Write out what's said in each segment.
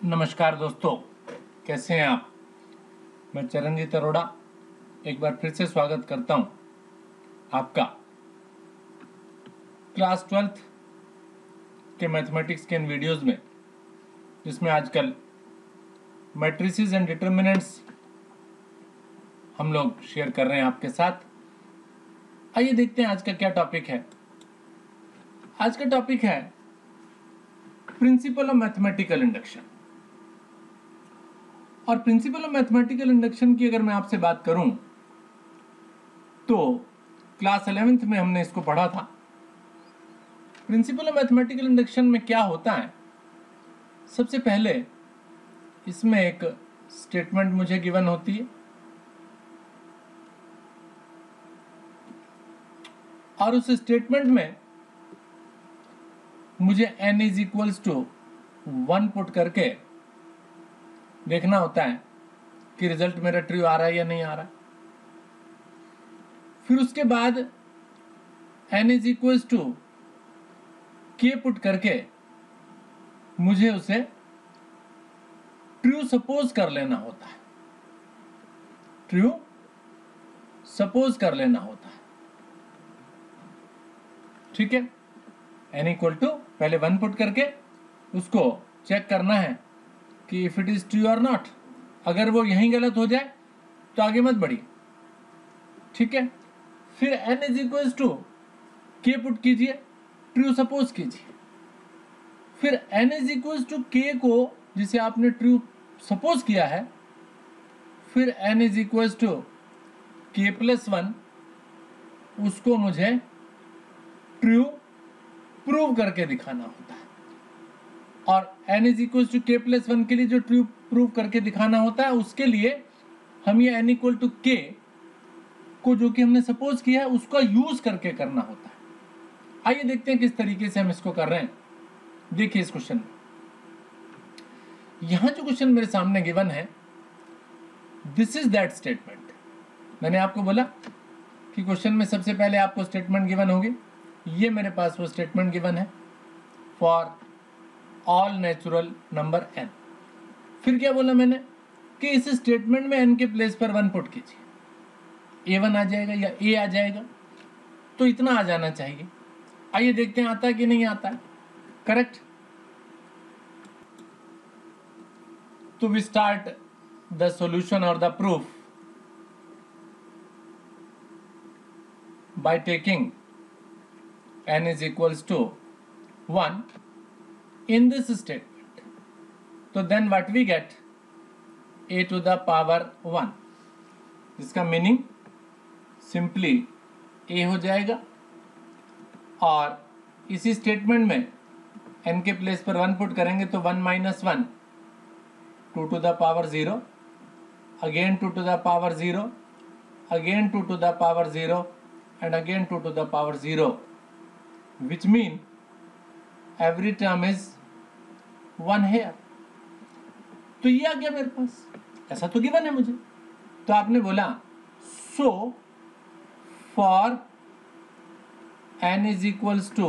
नमस्कार दोस्तों, कैसे हैं आप। मैं चरणजीत अरोड़ा एक बार फिर से स्वागत करता हूं आपका क्लास 12th के मैथमेटिक्स के इन वीडियोस में, जिसमें आजकल मैट्रिसेस एंड डिटर्मिनेंट्स हम लोग शेयर कर रहे हैं आपके साथ। आइए देखते हैं आज का क्या टॉपिक है। आज का टॉपिक है प्रिंसिपल ऑफ मैथमेटिकल इंडक्शन। और प्रिंसिपल ऑफ मैथमेटिकल इंडक्शन की अगर मैं आपसे बात करूं तो क्लास 11th में हमने इसको पढ़ा था। प्रिंसिपल ऑफ मैथमेटिकल इंडक्शन में क्या होता है, सबसे पहले इसमें एक स्टेटमेंट मुझे गिवन होती है और उस स्टेटमेंट में मुझे n is equals to 1 put करके देखना होता है कि रिजल्ट मेरा ट्रू आ रहा है या नहीं आ रहा। फिर उसके बाद n is equals to k put करके मुझे उसे ट्रू सपोज कर लेना होता है। ट्रू सपोज कर लेना होता है, ठीक है। n इक्वल टू पहले 1 पुट करके उसको चेक करना है कि इफ इट इज ट्रू और नॉट। अगर वो यहीं गलत हो जाए तो आगे मत बढ़िए, ठीक है। फिर n is equal to k put कीजिए, ट्रू सपोज कीजिए। फिर n is equal to k को जिसे आपने ट्रू सपोज किया है, फिर n is equal to k plus 1 उसको मुझे ट्रू प्रूव करके दिखाना होता है। और n is equal to k plus 1 के लिए जो ट्रू प्रूव करके दिखाना होता है, उसके लिए हम ये n इक्वल टू k को जो कि हमने सपोज किया है उसका यूज करके करना होता है। आइए देखते हैं किस तरीके से हम इसको कर रहे हैं। देखिए इस क्वेश्चन में, यहां जो क्वेश्चन मेरे सामने गिवन है, दिस इज दैट स्टेटमेंट। मैंने आपको बोला कि क्वेश्चन में सबसे पहले आपको स्टेटमेंट गिवन होगी। ये मेरे पास वो स्टेटमेंट गिवन है for all natural number n। फिर क्या बोला मैंने कि इस स्टेटमेंट में n के प्लेस पर 1 पुट कीजिए, a1 आ जाएगा या a आ जाएगा, तो इतना आ जाना चाहिए। आइए देखते हैं आता है कि नहीं आता है। करेक्ट। तो वी स्टार्ट द सॉल्यूशन और the proof by taking n is equals to 1 in this statement. तो then what we get, a to the power 1, इसका मीनिंग सिंपली a हो जाएगा। और इसी स्टेटमेंट में n के प्लेस पर 1 पुट करेंगे तो 1 minus 1 2 to the power 0, again 2 to the power 0, again 2 to the power 0 and again 2 to the power 0, which mean every term is 1 here। तो ये आ गया मेरे पास, ऐसा तो गिवन है मुझे। तो आपने बोला so for n is equals to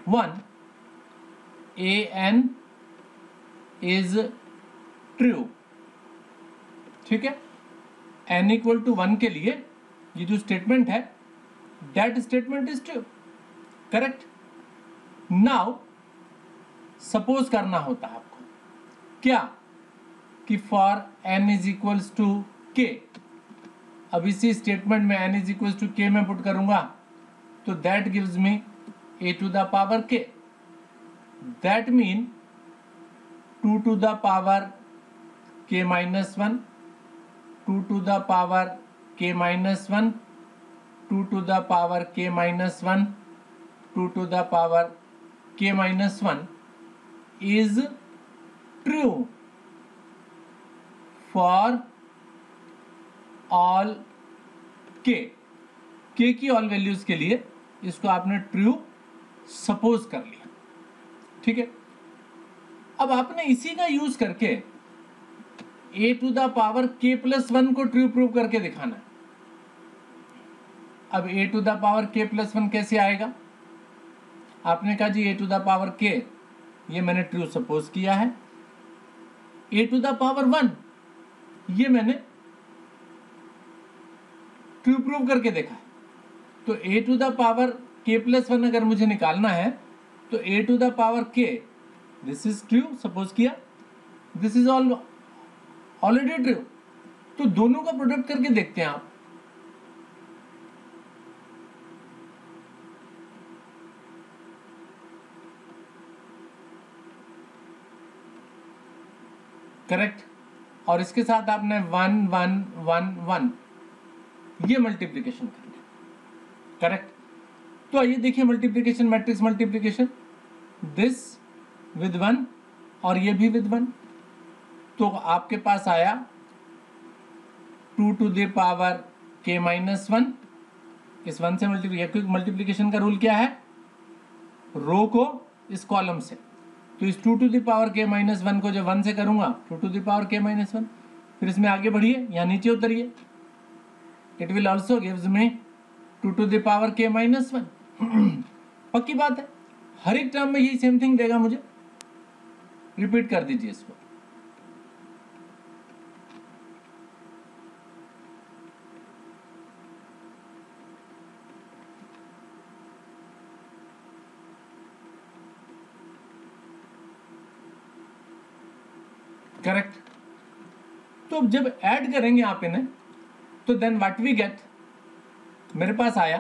1 an is true, ठीक है। n इक्वल टू 1 के लिए ये जो स्टेटमेंट है, that statement is true. Correct. Now suppose करना होता है आपको क्या कि for n is equals to k। अब इसी स्टेटमेंट में n is equals to k में पुट करूंगा तो that gives me a to the power k। That mean 2 to the power k minus 1, 2 to the power k minus 1, 2 to the power k minus 1, 2 to the power k minus 1 is true for all k। k की all values के लिए इसको आपने true suppose कर लिया, ठीक है। अब आपने इसी का यूज करके a to the power k plus 1 को ट्रू प्रूव करके दिखाना है। अब a to the power k plus 1 कैसे आएगा। आपने कहा जी a to the power k, ये मैंने ट्रू सपोज किया है। a टू द पावर 1, ये मैंने ट्रू प्रूव करके देखा है। तो a to the power k plus 1 अगर मुझे निकालना है तो a to the power k, this is true suppose किया, दिस इज ऑलरेडी ट्रू। तो दोनों का प्रोडक्ट करके देखते हैं आप। करेक्ट। और इसके साथ आपने 1 1 1 1 ये मल्टीप्लीकेशन कर लिया। करेक्ट। तो आइए देखिए multiplication, matrix multiplication, this with 1 और ये भी विद 1। तो आपके पास आया 2 to the power k minus 1, इस 1 से मल्टीप्लीकेशन का रूल क्या है, रो को इस कॉलम से। तो इस 2 to the power k minus 1 को जब 1 से करूंगा 2 to the power k minus 1, फिर इसमें आगे बढ़िए, यहाँ नीचे उतरिए, it will also gives me 2 to the power k minus 1। पक्की बात है, हर एक टर्म में यही सेम थिंग देगा मुझे। रिपीट कर दीजिए इसको। करेक्ट। तो जब ऐड करेंगे आप इन्हें तो देन व्हाट वी गेट, मेरे पास आया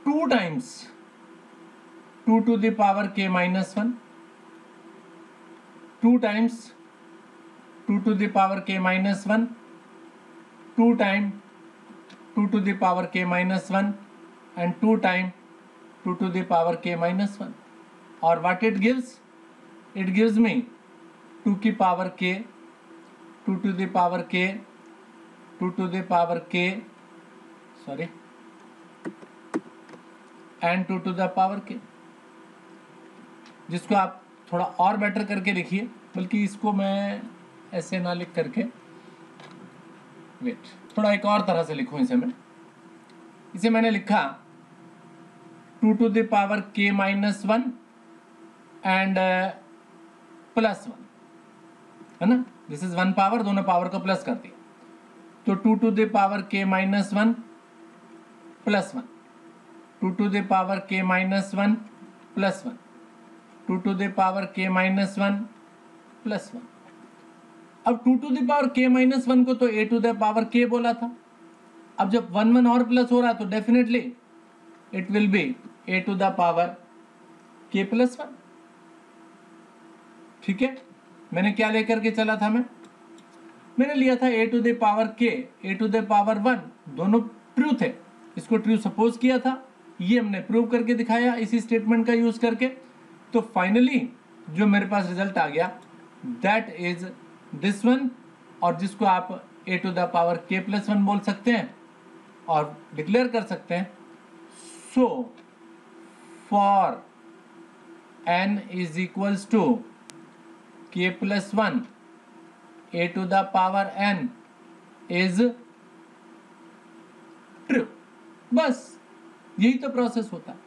2 times 2 to the power k minus 1, 2 times 2 to the power k minus 1, 2 time 2 to the power k minus 1 and 2 time 2 to the power k minus 1। और व्हाट इट गिव्स मी 2 की power k, 2 to the power k, 2 to the power k, sorry, and 2 to the power k। जिसको आप थोड़ा और better करके लिखिए, बल्कि इसको मैं ऐसे ना लिख करके, वेट, थोड़ा एक और तरह से लिखूं इसे मैं। इसे मैंने लिखा 2 to the power k minus 1 and plus 1, है ना, दिस इज 1 पावर, दोनों पावर को प्लस कर दिया। तो 2 to the power k minus 1 plus 1, 2 to the power k minus 1 plus 1, 2 to the power k minus 1 plus 1। अब 2 to the power k minus 1 को तो a to the power k बोला था। अब जब 1 1 और प्लस हो रहा है तो definitely it will be a to the power k plus 1। ठीक है, मैंने क्या लेकर के चला था, मैंने लिया था a to the power k, a to the power 1, दोनों ट्रू थे, इसको ट्रू सपोज किया था, ये हमने प्रूव करके दिखाया इसी स्टेटमेंट का यूज करके। तो फाइनली जो मेरे पास रिजल्ट आ गया दैट इज दिस वन, और जिसको आप a to the power k plus 1 बोल सकते हैं और डिक्लेयर कर सकते हैं। So for n is equals to k plus 1 a to the power n is true. बस यही तो प्रोसेस होता है।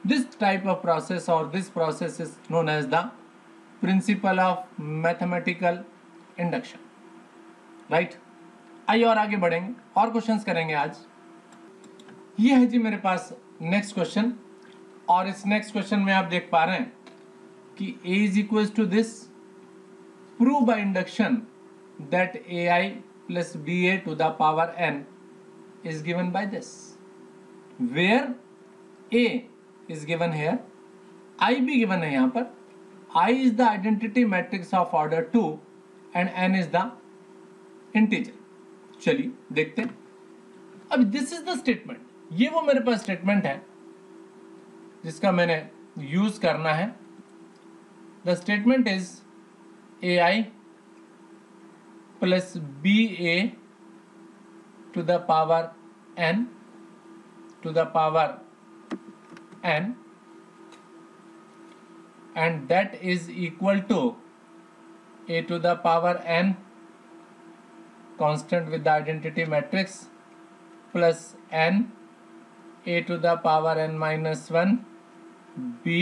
दिस टाइप ऑफ प्रोसेस और this process is known as the principle of mathematical induction. Right, आइए और आगे बढ़ेंगे और क्वेश्चंस करेंगे आज। ये है जी मेरे पास नेक्स्ट क्वेश्चन, और इस नेक्स्ट क्वेश्चन में आप देख पा रहे हैं कि a is equal to this, prove by induction that ai plus ba to the power n is given by this, where a is given here, I भी given है यहाँ पर, I is the identity matrix of order 2 and n is the integer। चलिए देखते हैं। अब this is the statement, ये वो मेरे पास स्टेटमेंट है जिसका मैंने यूज करना है। The statement is ai plus ba to the power n to the power n, and that is equal to a to the power n constant with the identity matrix plus n a to the power n minus 1 b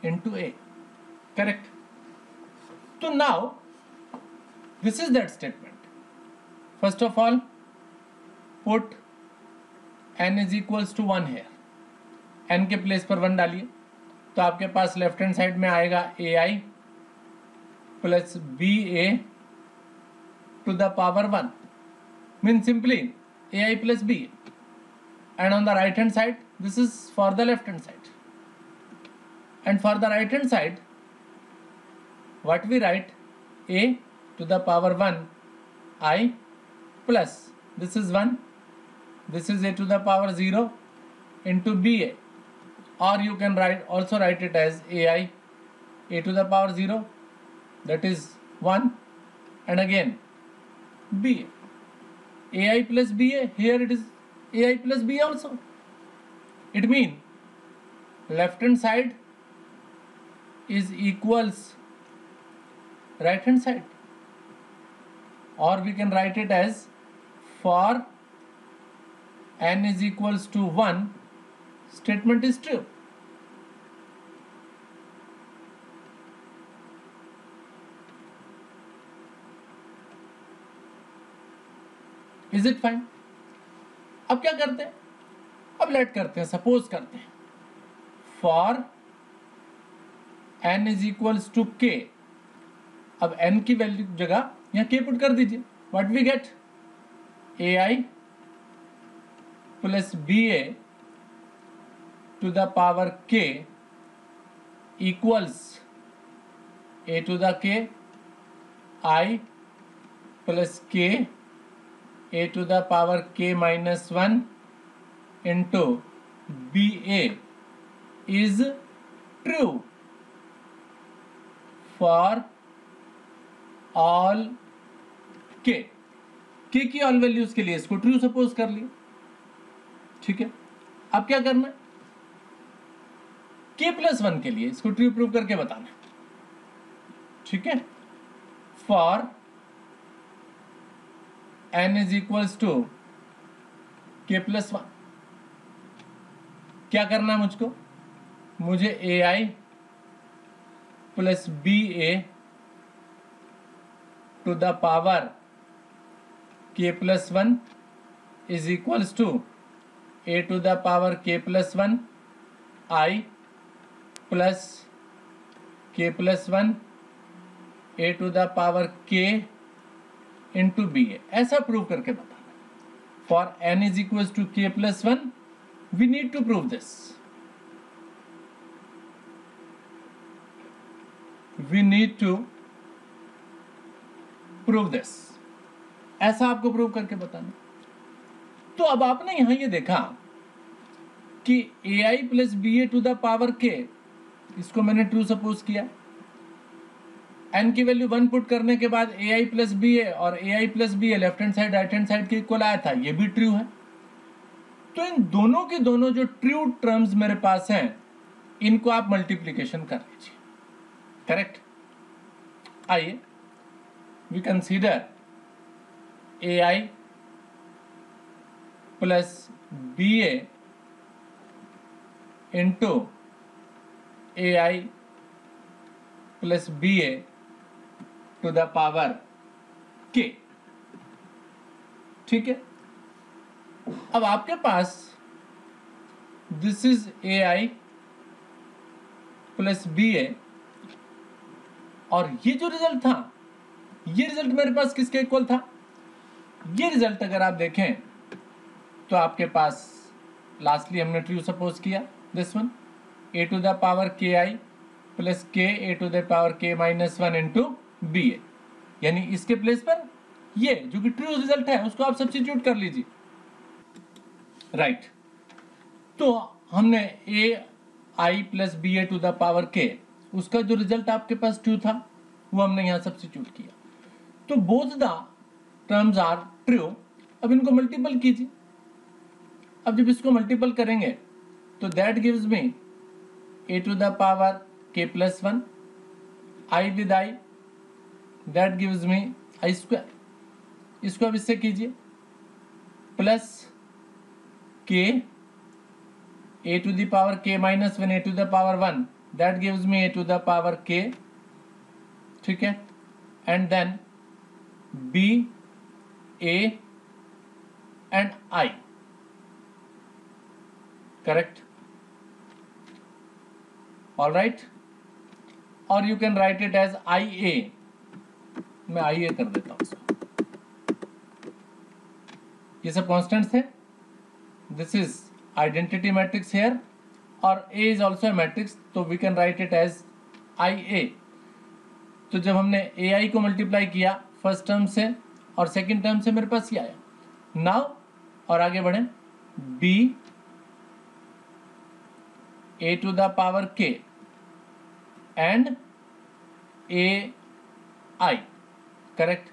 into a. Correct? So now this is that statement. First of all, put n is equals to 1 here. n के place पर 1 डालिए तो आपके पास left hand side में आएगा ai plus ba to the power 1, means simply ai plus ba. And on the right hand side, this is for the left hand side, and for the right hand side what we write, a to the power 1 I plus this is 1, this is a to the power 0 into ba, or you can also write it as ai a to the power 0, that is 1, and again ba, ai plus ba, here it is ai plus b also. It means left hand side is equals right hand side, or we can write it as for n is equals to 1 statement is true. Is it fine? अब क्या करते हैं, अब late करते हैं, suppose करते हैं for n is equals to k. अब n की वैल्यू जगह यहां k पुट कर दीजिए. What we get, ai plus ba to the power k equals a to the k I plus k a to the power k minus 1 into ba is true for all k. k की all values के लिए इसको true suppose कर लिया. ठीक है, अब क्या करना है, k प्लस 1 के लिए इसको ट्रू प्रूव करके बताना. ठीक है, for n is equals to k plus 1. क्या करना है मुझको, मुझे ai plus ba to the power k plus 1 is equals to a to the power k plus 1 I plus k plus 1 a to the power k into ba. ऐसा prove करके बताना. For n is equals to k plus 1 we need to prove this. We need to prove this. ऐसा आपको prove करके बताना. तो अब आपने यहां ये देखा कि ai plus ba to the power k, इसको मैंने ट्रू सपोज किया. n की वैल्यू 1 पुट करने के बाद ai प्लस ba और ai plus ba left hand side right hand side के इक्वल आया था, ये भी ट्रू है. तो इन दोनों के दोनों जो ट्रू टर्म्स मेरे पास हैं इनको आप मल्टीप्लीकेशन कर लीजिए. करेक्ट. आइए we consider ai plus ba into ai plus ba to the power k. ठीक है, अब आपके पास this is ai plus ba, और ये जो रिजल्ट था, ये रिजल्ट मेरे पास किसके इक्वल था, ये रिजल्ट अगर आप देखें तो आपके पास लास्टली हमने ट्रू सपोज किया this one, a to the power k I plus के ए टू द पावर के माइनस 1 इंटू बी ए, यानी इसके प्लेस पर ये जो कि ट्रू रिजल्ट है उसको आप सब्स्टिट्यूट कर लीजिए. राइट, तो हमने A I plus B A to the power K, उसका जो रिजल्ट आपके पास ट्रू था वो हमने यहां सब्स्टिट्यूट किया. तो both the terms are true. अब इनको मल्टीपल कीजिए. अब जब इसको मल्टीपल करेंगे तो that gives me A to the power K plus 1 I with I, that gives me I square. इसको अब इससे कीजिए प्लस के ए टू द पावर के minus 1 A to the power 1, that gives me A to the power K, ठीक है, and then B, A and I, correct, all right, और you can write it as I A, मैं I ए कर देता हूं इसको, ये सब कॉन्स्टेंट्स थे, this is identity matrix here और A is also a matrix, तो we can write it as I A. तो जब हमने ए आई को मल्टीप्लाई किया फर्स्ट टर्म से और सेकेंड टर्म से, मेरे पास ये आया। नाउ और आगे बढ़े, B A to the power K and A I, correct,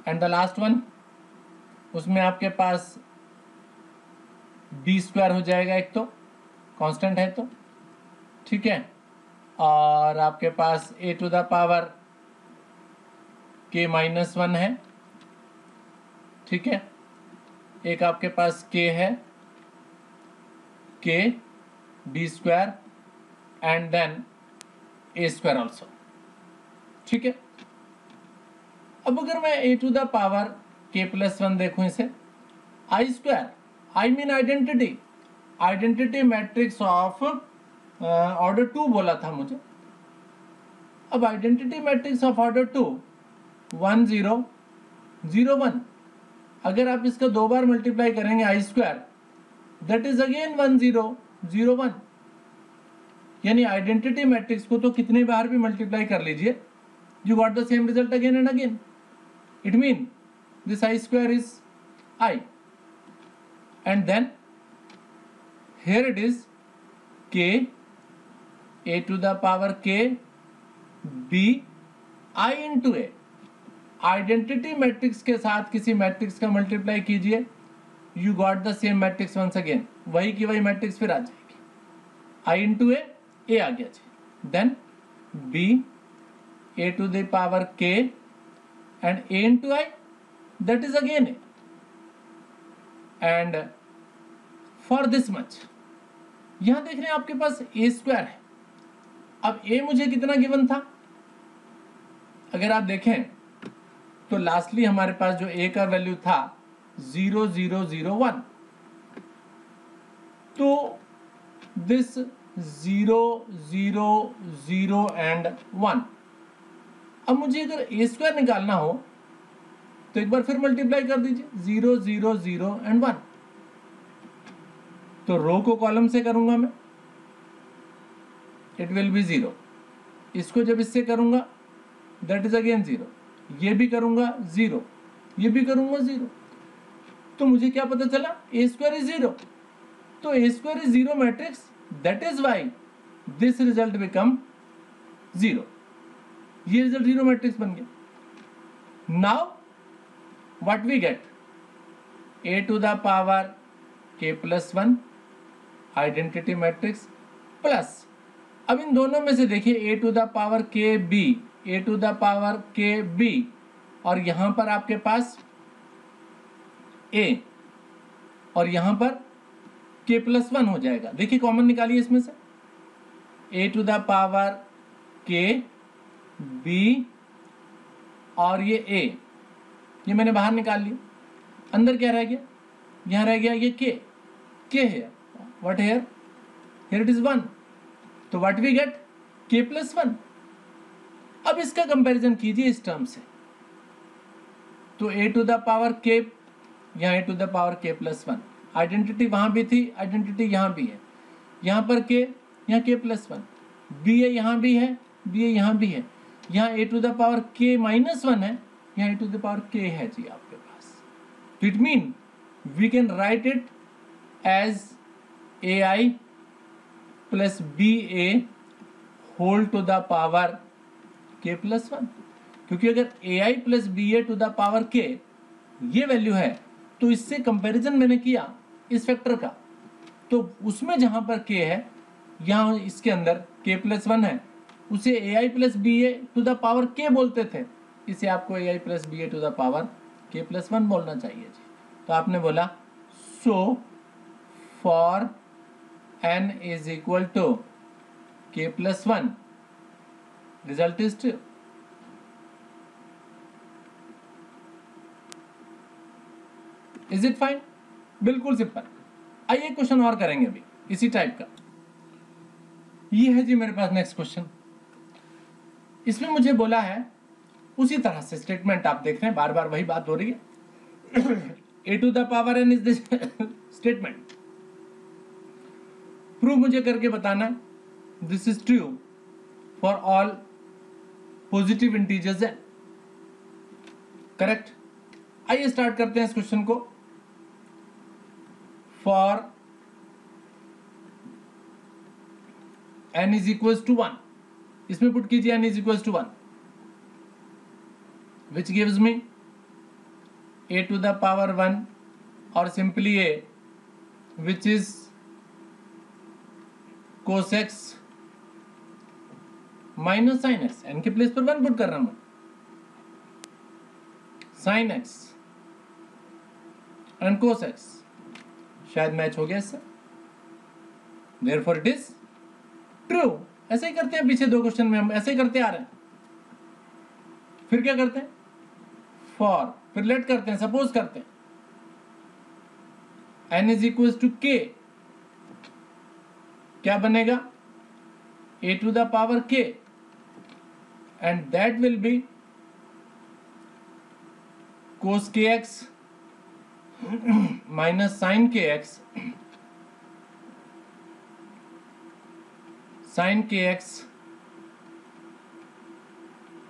and the last one, उसमें आपके पास बी स्क्वायर हो जाएगा, एक तो कांस्टेंट है तो, ठीक है, और आपके पास ए टू द पावर के माइनस वन है, ठीक है, एक आपके पास के है, K B square and then A square also, ठीक है। अब अगर मैं A to the power K plus one देखूं इसे, I square, I mean identity, identity matrix of order 2 बोला था मुझे। अब आइडेंटिटी मैट्रिक्स ऑफ ऑर्डर 2 1 0 0 1, अगर आप इसका 2 बार मल्टीप्लाई करेंगे आई स्क्वायर, दैट इज अगेन 1 0 0 1, यानी आइडेंटिटी मैट्रिक्स को तो कितने बार भी मल्टीप्लाई कर लीजिए, you got the same result again and again. It means this I square is I, and then here it is k a to the power k b I into a, identity matrix के साथ किसी matrix का multiply कीजिए, you got the same matrix once again, वही की वही matrix फिर आ जाएगी, आई इंटू ए आ गया जी, then B a to the power k and a into I, that is again a, and for this much, यहां देख रहे हैं आपके पास a स्क्वायर है। अब a मुझे कितना गिवन था, अगर आप देखें तो लास्टली हमारे पास जो a का वैल्यू था 0 0 0 1, तो दिस 0 0 0 एंड 1, अब मुझे अगर ए स्क्वायर निकालना हो तो एक बार फिर मल्टीप्लाई कर दीजिए, 0 0 0 एंड 1, तो रो को कॉलम से करूंगा मैं, इट विल बी 0, इसको जब इससे करूंगा दैट इज अगेन 0, ये भी करूंगा 0, ये भी करूंगा 0, तो मुझे क्या पता चला, ए स्क्वायर इज 0, तो A square is 0 matrix, that is why this result become 0, ये रिजल्ट 0 मैट्रिक्स बन गया। Now what we get, A to the power K plus 1 identity matrix plus, अब इन दोनों में से देखिए A to the power K B, A to the power K B, और यहां पर आपके पास ए और यहां पर के प्लस 1 हो जाएगा, देखिए कॉमन निकालिए इसमें से, ए to the power K B और ये ए, ये मैंने बाहर निकाल लिया, अंदर क्या रह गया, यहां रह गया ये के है, what here, here it is 1, तो what we get, k plus 1। अब इसका कंपैरिजन कीजिए इस टर्म से, तो ए टू द पावर के, यहाँ ए to the power K plus 1, identity वहां भी थी, आइडेंटिटी यहां भी है, यहां पर के, यहाँ के प्लस 1, बी ए यहां भी है, बी ए यहां भी है, यहाँ ए टू द पावर के माइनस 1 है, यहाँ ए टू द पावर के है जी आपके पास, तो it mean we can write it as A I plus B A whole to the power K plus 1, क्योंकि अगर A I plus B A to the power K ये वैल्यू है, तो इससे कंपैरिजन मैंने किया इस फैक्टर का, तो उसमें जहां पर के है, यहाँ इसके अंदर के प्लस 1 है, उसे A I plus B A to the power K बोलते थे, इसे आपको A I plus B A to the power K plus 1 बोलना चाहिए जी। तो आपने बोला so for n is equal to k plus 1, result is true. Is it fine? बिल्कुल सिंपल। आइए क्वेश्चन और करेंगे अभी इसी टाइप का। ये है जी मेरे पास नेक्स्ट क्वेश्चन। इसमें मुझे बोला है उसी तरह से स्टेटमेंट आप देख रहे हैं, बार बार वही बात हो रही है। a to the power n is this statement. Prove मुझे करके बताना है this is true for all positive integers n। Correct. आइए स्टार्ट करते हैं इस क्वेश्चन को। For n is equal to 1, इसमें पुट कीजिए n is equal to 1, which gives me a to the power 1 और simply a which is cos x minus sine x. n के place पर 1 पुट कर रहा हूं, sign x and cos x। शायद match हो गया इससे, therefore it is ट्रू। ऐसे ही करते हैं, पीछे दो क्वेश्चन में हम ऐसे ही करते आ रहे हैं। फिर क्या करते हैं, फॉर, फिर लेट करते हैं, सपोज करते हैं n is equal to k, क्या बनेगा a to the power k and that will be cos kx minus sin kx, sin kx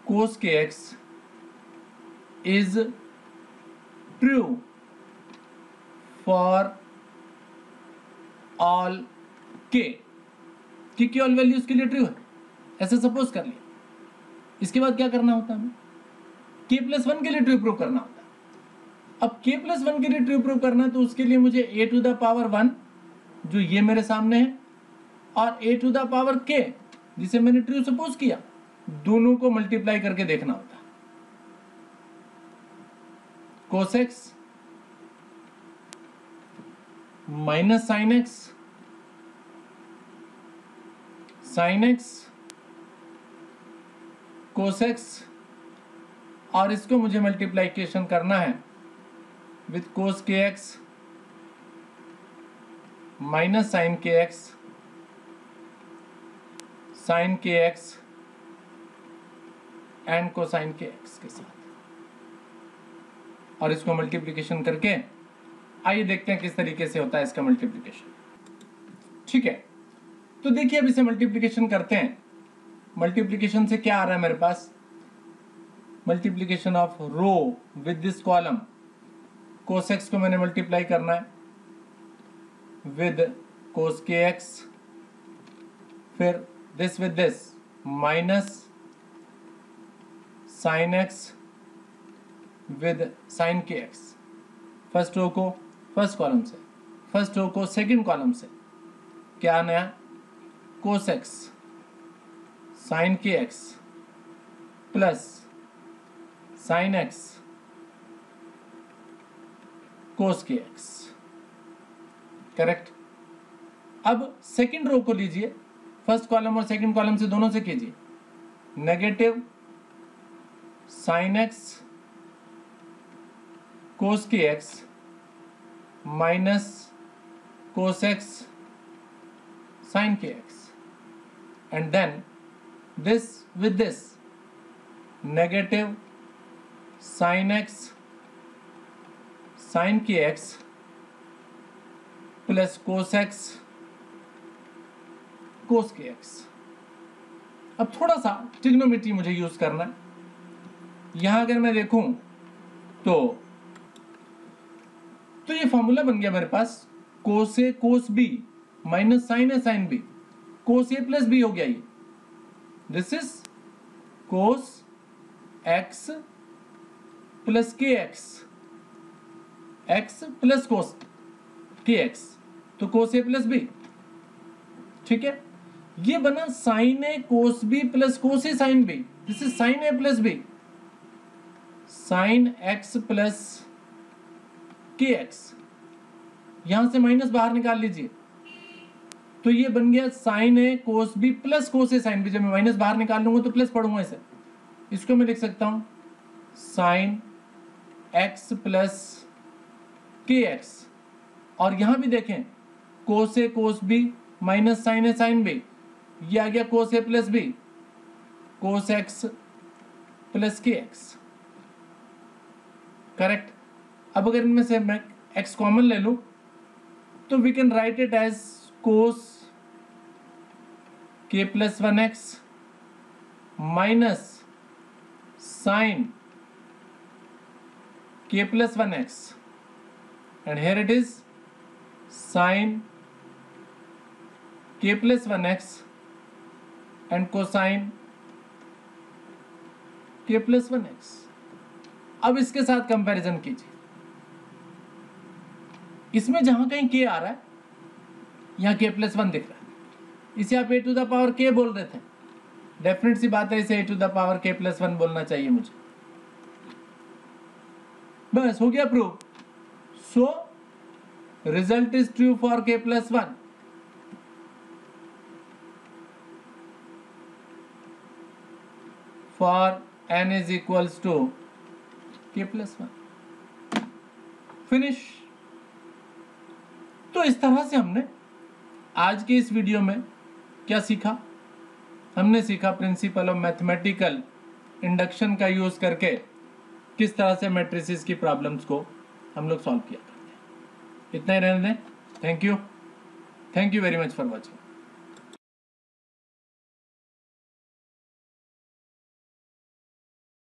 cos kx is true for all k, कि केवल values के लिए ट्रू है, ऐसे सपोज कर लिया। इसके बाद क्या करना होता है हमें, k प्लस 1 के लिए ट्रू प्रूव करना होता है। अब k प्लस 1 के लिए ट्रू प्रूव करना है तो उसके लिए मुझे a टू द पावर 1 जो ये मेरे सामने है और a to the power k जिसे मैंने ट्रू सपोज किया, दोनों को मल्टीप्लाई करके देखना होता है। cos x minus sine x, sine x cos x, और इसको मुझे मल्टीप्लाइकेशन करना है with cos kx minus sine kx, sine kx and cosine kx के साथ, और इसको मल्टीप्लिकेशन करके आइए देखते हैं किस तरीके से होता है इसका मल्टीप्लिकेशन। ठीक है, तो देखिए अब इसे मल्टीप्लिकेशन करते हैं। मल्टीप्लिकेशन से क्या आ रहा है मेरे पास, multiplication of row with this column, cos x को मैंने मल्टीप्लाई करना है विद cos kx, फिर this with this minus sine x with sine kx। First row को फर्स्ट कॉलम से, फर्स्ट रो को सेकंड कॉलम से, क्या नया cos x sine kx plus sine x cos kx। Correct. अब सेकंड रो को लीजिए, फर्स्ट कॉलम और सेकंड कॉलम से दोनों से कीजिए, negative sign x cos kx minus cos x sin kx, and then this with this negative sin x sin kx plus cos x cos kx। अब थोड़ा सा ट्रिग्नोमेट्री मुझे यूज करना है। यहां अगर मैं देखूं तो ये फॉर्मूला बन गया मेरे पास, cos a cos b minus sine A sine b, cos a plus b हो गया ये, this is cos x plus के x plus cos k x, तो cos a प्लस बी। ठीक है, ये बना sine a cos b plus cos a sine b, this is sine a plus b, sine x plus के x. यहां से minus बाहर निकाल लीजिए, तो ये बन गया साइन ए कोस बी प्लस कोस ए साइन बी। जब मैं माइनस बाहर निकाल लूंगा तो प्लस पढ़ूंगा इसे। इसको मैं लिख सकता हूं साइन एक्स प्लस के एक्स। और यहां भी देखें cos A cos B minus sine A sine B, ये आ गया cos A plus B cos X plus के एक्स। करेक्ट। अब अगर इनमें से मैं एक्स कॉमन ले लूं तो we can write it as cos K plus 1x minus sine K plus 1x and here it is sine K plus 1x and cosine K plus 1x। अब इसके साथ कंपैरिजन कीजिए। इसमें जहां कहीं k आ रहा है यहां k प्लस 1 दिख रहा है, इसे आप a to the power k बोल रहे थे। डेफिनेट सी बात है, इसे a to the power k plus 1 बोलना चाहिए मुझे। बस हो गया proof. So result is true for k plus 1। For n is equals to k plus 1। Finish. तो इस तरह से हमने आज के इस वीडियो में क्या सीखा? हमने सीखा प्रिंसिपल ऑफ मैथमेटिकल इंडक्शन का यूज करके किस तरह से मैट्रिसेस की प्रॉब्लम्स को हम लोग सॉल्व किया करते हैं। इतना ही रहने दें। Thank you very much for watching.